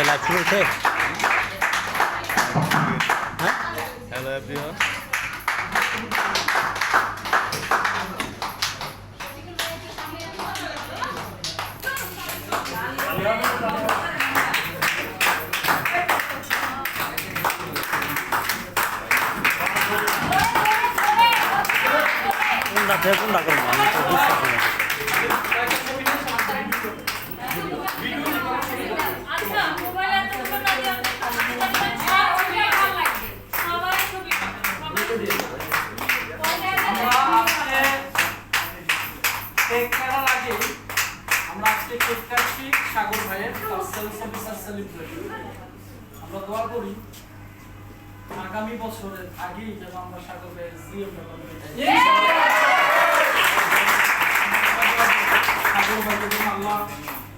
Live শুরু হয়েছে। Hello everyone. কোনটা করবো আমি তো বুঝতে পারছি না। আমরা আজকে কেক কাটছি সাগর ভাইয়ের সেলিব্রেশন। আমরা দোয়া করি আগামী বছরের আগেই যেন আমরা সাগর ভাইয়ের জিএম সাগর ভাইকে যেন আল্লাহ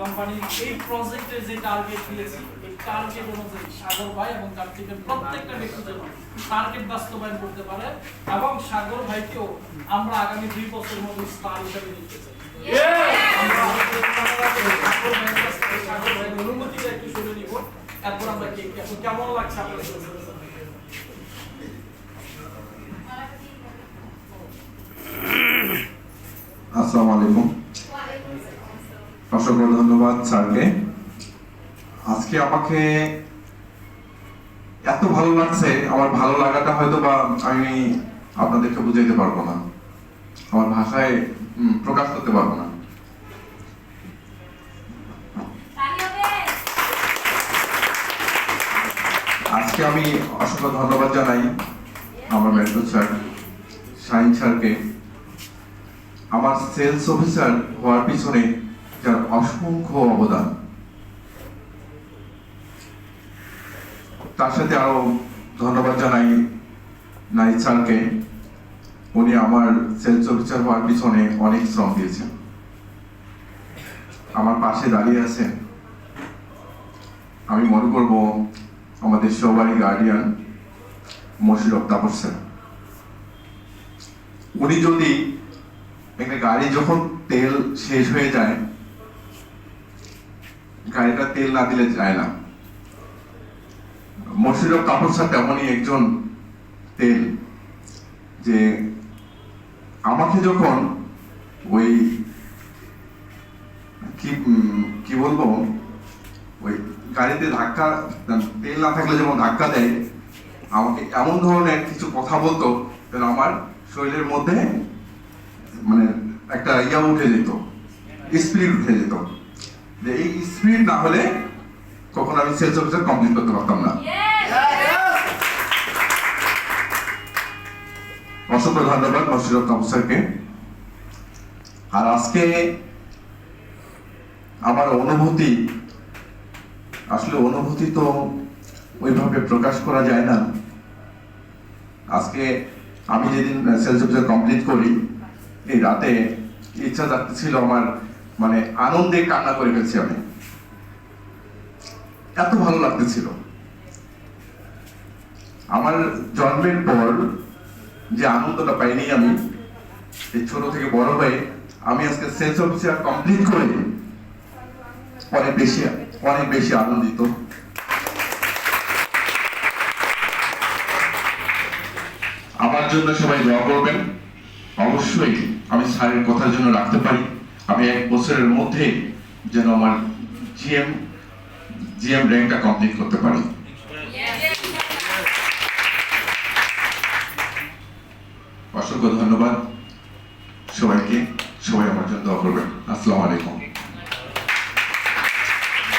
কোম্পানির এই প্রজেক্টের যে টার্গেট দিয়েছি এই টার্গেট অনুযায়ী সাগর ভাই এবং তার টিমের প্রত্যেকটা ব্যক্তি যেন টার্গেট বাস্তবায়ন করতে পারে এবং সাগর ভাইকেও আমরা আগামী 2 বছরের মধ্যে স্টার হিসেবে দেখতে চাই। অনুমতিটা একটু শুনে নিব, এরপর আমরা কেমন লাগছে আপনাদের। আসসালামু আলাইকুম। অসংখ্য ধন্যবাদ স্যারকে। আজকে আমাকে এত ভালো লাগছে, আমার ভালো লাগাটা হয়তো বা আমি আপনাদেরকে বুঝাইতে পারবো না, আমার ভাষায় প্রকাশ করতে পারবো না। আজকে আমি অসংখ্য ধন্যবাদ জানাই আমার মেন্টর স্যার শাহিন স্যারকে, আমার সেলস অফিসার হওয়ার পিছনে যার অসংখ্য অবদান। তার সাথে আরো ধন্যবাদ জানাই নাইট স্যারকে, উনি আমার সেলস অফিসার হওয়ার পিছনে অনেক শ্রম দিয়েছেন, আমার পাশে দাঁড়িয়ে আছেন। আমি মনে করব আমাদের সবারই গার্ডিয়ান মশিরফ তাপস স্যার। উনি যদি একটা গাড়ি যখন তেল শেষ হয়ে যায়, গাড়িটা তেল না দিলে যায় না, মশিরফ তাপস স্যার তেমনই একজন তেল, যে আমাকে যখন ওই কি বলবো, ওই গাড়িতে ধাক্কা, তেল না থাকলে যেমন ধাক্কা দেয়, আমাকে এমন ধরনের কিছু কথা বলতো যেন আমার শরীরের মধ্যে মানে একটা ইয়া উঠে যেত, স্পিরিট উঠে যেত, যে এই স্পিরিট না হলে কখন আমি সেলস অফিসার কমপ্লিট করতে পারতাম না। অসংখ্য ধন্যবাদ মশিরফ তাপস স্যারকে। আর আজকে আমার অনুভূতি, আসলে অনুভূতি তো ওইভাবে প্রকাশ করা যায় না। আজকে আমি যেদিন সেলস অফিসার কমপ্লিট করি, এই রাতে ইচ্ছা ছিল আমার, মানে আনন্দে কান্না করে ফেলছি আমি, এত ভালো লাগতেছিল। আমার জন্মের পর যে আনন্দটা পাইনি আমি, এই ছোট থেকে বড় হয়ে আমি আজকে সেলস অফিসার কমপ্লিট করে অনেক বেশি আনন্দিত। আমার জন্য সবাই দোয়া করবেন। অবশ্যই আমি স্যারের কথার জন্য রাখতে পারি, আমি 1 বছরের মধ্যে যেন আমার জিএম র্যাঙ্কটা কমপ্লিট করতে পারি। অসংখ্য ধন্যবাদ সবাইকে, সবাই আমার জন্য দোয়া করবেন। আসসালামু আলাইকুম।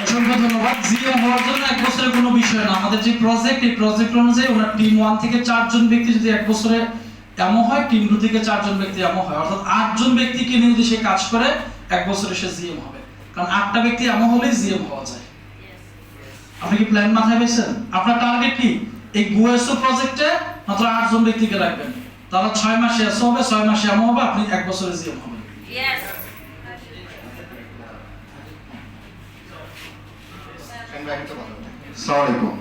অসংখ্য ধন্যবাদ। জিএম হওয়ার জন্য 1 বছরের কোনো বিষয় না, আমাদের যে প্রজেক্ট, এই প্রজেক্ট অনুযায়ী ওনার টিম 1 থেকে 4 জন ব্যক্তি যদি 1 বছরে এমন হয়, টিম 2 থেকে 4 জন ব্যক্তি এমন হয়, অর্থাৎ 8 জন ব্যক্তিকে নিয়ে যদি সে কাজ করে 1 বছরে সে জিএম হবে। কারণ 8টা ব্যক্তি এমন হলেই জিএম হওয়া যায়। আপনি কি প্ল্যান মাথায় পেয়েছেন? আপনার টার্গেট কি? এই গুএসও প্রজেক্টে মাত্র 8 জন ব্যক্তিকে রাখবেন, তারা 6 মাসে এসও হবে, 6 মাসে এমন হবে, আপনি 1 বছরে জিএম হবেন। আসসালামু আলাইকুম।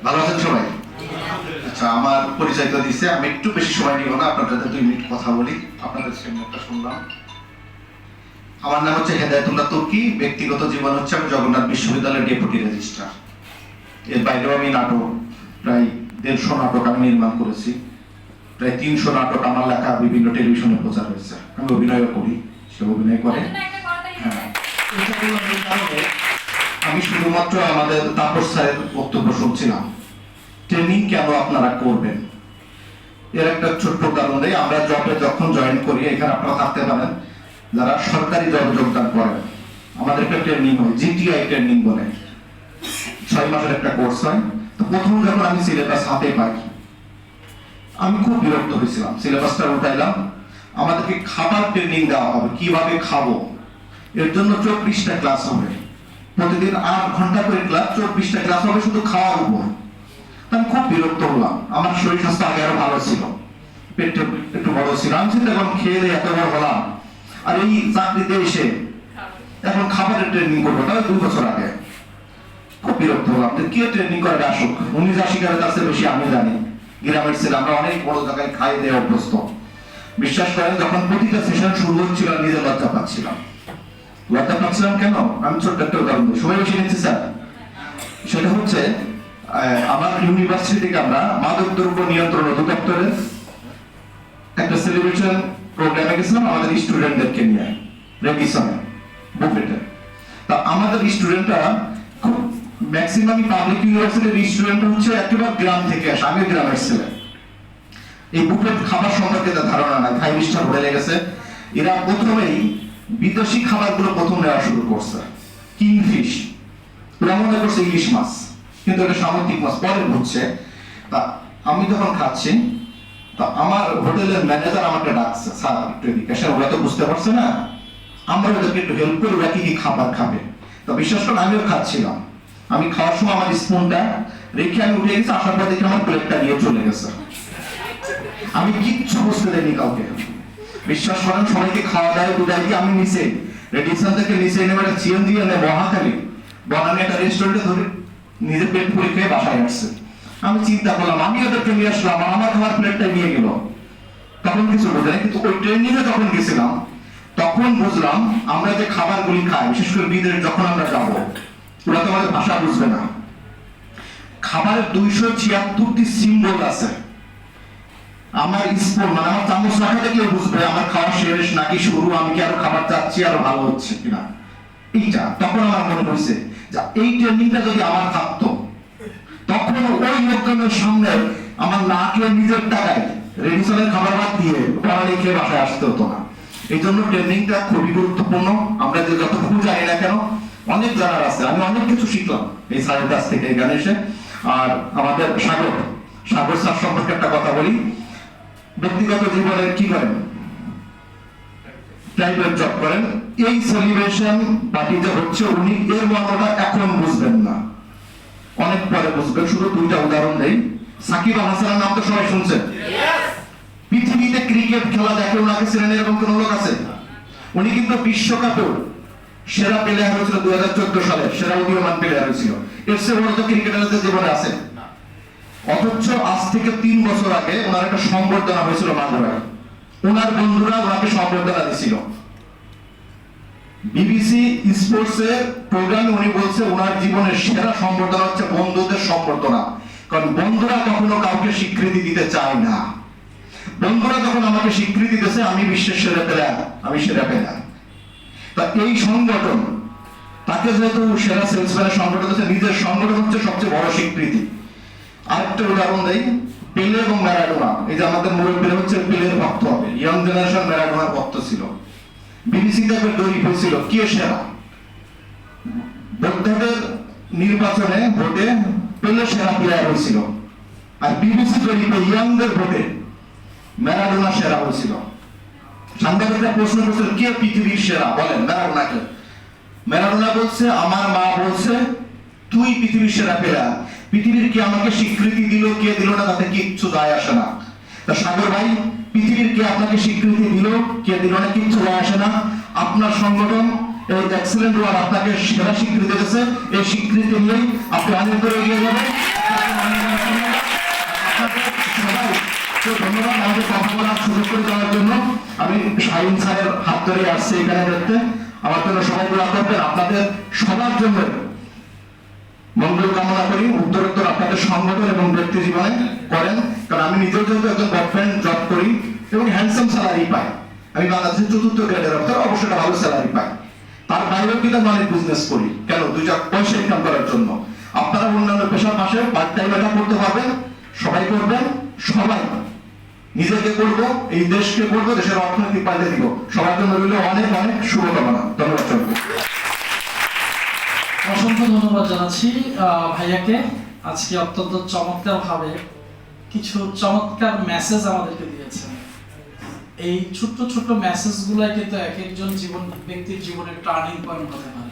ভালো আছেন সবাই? আচ্ছা, আমার পরিচয় তো দিচ্ছে, আমি একটু বেশি সময় নিব না, আপনাদের 2 মিনিট কথা বলি। আপনাদের সেমিনারটা শুনলাম, আমার নাম হচ্ছে হেদায়েতুল্লাহ তুর্কি, ব্যক্তিগত জীবন হচ্ছে আমি জগন্নাথ বিশ্ববিদ্যালয়ের ডেপুটি রেজিস্ট্রার। এর বাইরেও আমি নাটক প্রায় 150 নাটক আমি নির্মাণ করেছি, প্রায় 300 নাটক আমার লেখা বিভিন্ন টেলিভিশনে প্রচার হয়েছে। আমি অভিনয়ও করি, সে অভিনয় করে। হ্যাঁ, এই কারণে আমি শুধুমাত্র আমাদের তাপস স্যারের বক্তব্য শুনছিলাম, ট্রেনিং কেন আপনারা করবেন। এর একটা ছোট্ট কারণ নেই, আমরা জবে যখন জয়েন করি, এখানে আপনারা থাকতে পারেন যারা সরকারি জবে যোগদান করেন, আমাদের একটা ট্রেনিং হয়, জিটিআই ট্রেনিং বলে, 6 মাসের একটা কোর্স হয়। তো প্রথম যখন আমি সিলেবাস হাতে পাই, আমি খুব বিরক্ত হয়েছিলাম। সিলেবাসটা উঠাইলাম, আমাদেরকে খাবার ট্রেনিং দেওয়া হবে, কিভাবে খাবো। এর জন্য 24টা ক্লাস হবে, প্রতিদিন 8 ঘন্টা করে ক্লাস, 24টা ক্লাস হবে শুধু খাওয়ার উপর। আমি খুব বিরক্ত হলাম, আমার শরীর স্বাস্থ্য আগে আরো ভালো ছিল, পেটটা একটু বড় ছিল, আমি চিন্তা করলাম খেয়ে এত বড় হলাম, আর এই চাকরিতে এসে এখন খাবারের ট্রেনিং করবো, তাহলে 2 বছর আগে। খুব বিরক্ত হলাম যে কে ট্রেনিং করে আসুক, উনি যা শিকারের কাছে বেশি আমি জানি। গ্রামের ছেলে, আমরা অনেক বড় জায়গায় খাই দিয়ে অভ্যস্ত। বিশ্বাস করেন, যখন প্রতিটা সেশন শুরু হচ্ছিল নিজে লজ্জা পাচ্ছিলাম। লজ্জা পাচ্ছিলাম কেন? আমি ছোট্ট একটা উদাহরণ দিই, সবাই বেশি নিচ্ছি স্যার। সেটা হচ্ছে আমার ইউনিভার্সিটি থেকে আমরা মাদক দ্রব্য নিয়ন্ত্রণ অধিদপ্তরের একটা সেলিব্রেশন প্রোগ্রামে গেছিলাম আমাদের স্টুডেন্টদেরকে নিয়ে, রেডিসনে বুফেটে। তা আমাদের স্টুডেন্টরা খুব ম্যাক্সিমাম পাবলিক ইউনিভার্সিটির স্টুডেন্ট হচ্ছে একেবারে গ্রাম থেকে আসে, আমি গ্রামের ছেলে। এই বুফেট খাবার সম্পর্কে তার ধারণা নাই, 5 স্টার হোটেলে গেছে। এরা প্রথমেই বিদেশি খাবারগুলো প্রথম নেওয়া শুরু করছে, কিংফিশ, ওরা মনে করছে ইলিশ মাছ, কিন্তু এটা সামুদ্রিক মাছ, পরে বুঝছে। তা আমি যখন খাচ্ছি, তা আমার হোটেলের ম্যানেজার আমাকে ডাকছে, স্যার একটু এদিকে আসেন, ওরা তো বুঝতে পারছে না, আমরা ওদেরকে একটু হেল্প করি, ওরা কি কি খাবার খাবে। তা বিশ্বাস করে আমিও খাচ্ছিলাম, আমি খাওয়ার সময় আমার স্পুনটা রেখে আমি উঠে গেছি, আসার পর দেখি আমার প্লেটটা নিয়ে চলে গেছে। আমি কিচ্ছু বুঝতে দেয়নি কাউকে। বিশ্বাস করেন, সবাইকে খাওয়া দাওয়া দুটাই দিয়ে আমি নিচে রেডিসন থেকে নিচে নেমে একটা সিএনজি এনে মহাখালী বনানি একটা রেস্টুরেন্টে ধরে নিজে পেট পুরি খেয়ে বাসায় আসছে। আমি চিন্তা করলাম, আমি ওদেরকে নিয়ে আসলাম, আমার খাবার প্লেটটা নিয়ে গেল। তখন কিছু বোঝে না, কিন্তু ওই ট্রেনিং এ যখন গেছিলাম তখন বুঝলাম আমরা যে খাবারগুলি খাই, বিশেষ করে বিদেশ যখন আমরা যাবো, ওরা তো আমাদের ভাষা বুঝবে না। খাবারের 276টি সিম্বল আছে। আমার স্পুন মানে আমার চামচ রাখা দেখলে বুঝবে আমার খাওয়া শেষ নাকি শুরু, আমি কি আরো খাবার চাচ্ছি, আরো ভালো হচ্ছে কিনা। এইটা তখন আমার মনে হয়েছে যে এই ট্রেনিংটা যদি আমার থাকতো, তখন ওই লোকজনের সামনে আমার না খেয়ে নিজের টাকায় রেডিসনের খাবার বাদ দিয়ে পড়ালে খেয়ে বাসায় আসতে হতো না। এই জন্য ট্রেনিংটা খুবই গুরুত্বপূর্ণ। আমরা যে যতটুকু জানি না কেন, অনেক জানার আছে। আমি অনেক কিছু শিখলাম এই স্যারের কাছ থেকে এখানে এসে। আর আমাদের সাগর স্যার সম্পর্কে একটা কথা বলি, ব্যক্তিগত জীবনে কি করেন, প্রাইভেট জব করেন। এই সেলিব্রেশন পার্টি যে হচ্ছে, উনি এর মর্মটা এখন বুঝবেন না, অনেক পরে বুঝবেন। শুধু 2টা উদাহরণ দেই। সাকিব আল হাসানের নাম তো সবাই শুনছেন। পৃথিবীতে ক্রিকেট খেলা দেখে ওনাকে চেনেন এরকম কোন লোক আছে? উনি কিন্তু বিশ্বকাপেও সেরা প্লেয়ার হয়েছিল, 2014 সালে সেরা উদীয়মান প্লেয়ার হয়েছিল। এর চেয়ে বড় তো ক্রিকেটারদের জীবনে আছে। অথচ আজ থেকে 3 বছর আগে ওনার একটা সম্বর্ধনা হয়েছিল মাগুরায়, ওনার বন্ধুরা ওনাকে সম্বর্ধনা দিয়েছিল। বিবিসি স্পোর্টস এর প্রোগ্রামে উনি বলছে ওনার জীবনের সেরা সম্বর্ধনা হচ্ছে বন্ধুদের সম্বর্ধনা, কারণ বন্ধুরা কখনো কাউকে স্বীকৃতি দিতে চায় না। বন্ধুরা যখন আমাকে স্বীকৃতি দিয়েছে, আমি বিশ্বের সেরা প্লেয়ার, আমি সেরা প্লেয়ার। তা এই সংগঠন তাকে যেহেতু সেরা সেলসম্যানের সংগঠন হচ্ছে, নিজের সংগঠন হচ্ছে সবচেয়ে বড় স্বীকৃতি। আরেকটা উদাহরণ দেই, পেলে এবং ম্যারাডোনা। এই যে আমাদের মুরব্বীরা হচ্ছে পেলের ভক্ত হবে, ইয়াং জেনারেশন ম্যারাডোনার ভক্ত ছিল। বিবিসিতে একটা জরিপ হয়েছিল কে সেরা। বৌদ্ধদের নির্বাচনে ভোটে পেলে সেরা প্লেয়ার হয়েছিল, আর বিবিসি জরিপে ইয়াংদের ভোটে ম্যারাডোনা সেরা হয়েছিল। সাংবাদিকরা প্রশ্ন করছিল কে পৃথিবীর সেরা, বলেন ম্যারাডোনাকে। ম্যারাডোনা বলছে আমার মা বলছে তুই পৃথিবীর সেরা প্লেয়ার, পৃথিবীর কে আমাকে স্বীকৃতি দিল কে দিল না তাতে কিচ্ছু যায় আসে না। তা সাগর ভাই, পৃথিবীর কে আপনাকে স্বীকৃতি দিল কে দিল না কিচ্ছু যায় আসে না। আপনার সংগঠন এই এক্সেলেন্ট ওয়ার্ড আপনাকে সেরা স্বীকৃতি দিয়েছে, এই স্বীকৃতি নিয়েই আপনি অনেক করে এগিয়ে যাবেন। ধন্যবাদ আমাদের কথা বলার সুযোগ করে দেওয়ার জন্য। আমি শাহিন স্যারের হাত ধরে আসছি এখানে দেখতে। আমার জন্য সবাই দোয়া করবেন। আপনাদের সবার জন্য মঙ্গল কামনা করি, উত্তরোত্তর আপনাদের সংগঠন এবং ব্যক্তি জীবনে করেন। কারণ আমি নিজেও যেহেতু একজন গভর্নমেন্ট জব করি এবং হ্যান্ডসাম স্যালারি পাই, আমি বাংলাদেশের 4র্থ গ্রেডের অফিসার, অবশ্যই একটা ভালো স্যালারি পাই। তার বাইরেও কিন্তু আমি অনেক বিজনেস করি, কেন 2 পয়সা ইনকাম করার জন্য। আপনারা অন্যান্য পেশার পাশে পার্ট টাইম এটা করতে পারবেন, সবাই করবেন, সবাই নিজেকে করবো, এই দেশকে করবো, দেশের অর্থনীতি পাল্টে দিব। সবার জন্য রইল অনেক অনেক শুভকামনা। ধন্যবাদ সবাইকে। অসংখ্য ধন্যবাদ জানাচ্ছি ভাইয়াকে। আজকে অত্যন্ত চমৎকার ভাবে কিছু চমৎকার মেসেজ আমাদেরকে দিয়েছেন। এই ছোট্ট ছোট্ট মেসেজ গুলাই কিন্তু এক একজন ব্যক্তির জীবনের টার্নিং পয়েন্ট হতে পারে।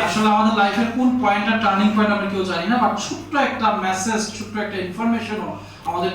আসলে আমাদের লাইফের কোন পয়েন্টটা টার্নিং পয়েন্ট আমরা কেউ জানি না, বাট ছোট্ট একটা মেসেজ, ছোট্ট একটা ইনফরমেশনও আমাদের